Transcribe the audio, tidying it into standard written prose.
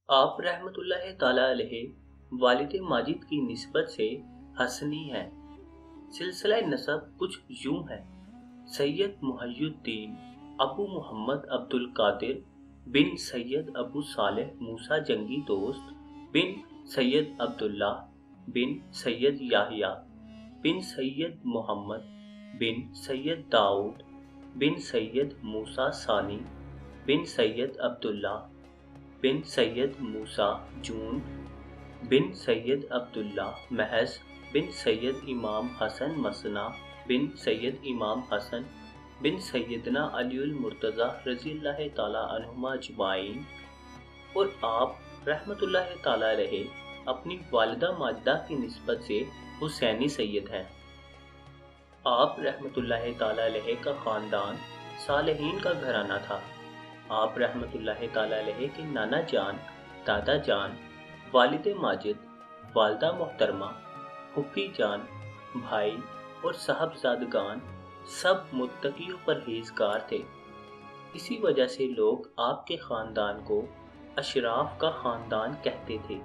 آپ رحمت اللہ تعالیٰ علیہ والد ماجد کی نسبت سے حسنی ہیں۔ سلسلہ نسب کچھ یوں ہے: سید محی الدین ابو محمد عبد القادر بن سید ابو صالح موسیٰ جنگی دوست بن سید عبداللہ بن سید یحییٰ بن سید محمد بن سید داؤد بن سید موسیٰ ثانی بن سید عبداللہ بن سید موسیٰ جون بن سید عبداللہ محض بن سید امام حسن مثنیٰ بن سید امام حسن بن سیدنا علی المرتضیٰ رضی اللہ تعالیٰ عنہما اجمعین، اور آپ رحمت اللہ تعالیٰ علیہ اپنی والدہ ماجدہ کی نسبت سے حسینی سید ہیں۔ آپ رحمت اللہ تعالیٰ علیہ کا خاندان صالحین کا گھرانہ تھا۔ آپ رحمت اللہ تعالیٰ علیہ کے نانا جان، دادا جان، والد ماجد، والدہ محترمہ، پھوپھی جان، بھائی اور صاحبزادگان سب متقی و پرہیزگار تھے۔ اسی وجہ سے لوگ آپ کے خاندان کو اشراف کا خاندان کہتے تھے۔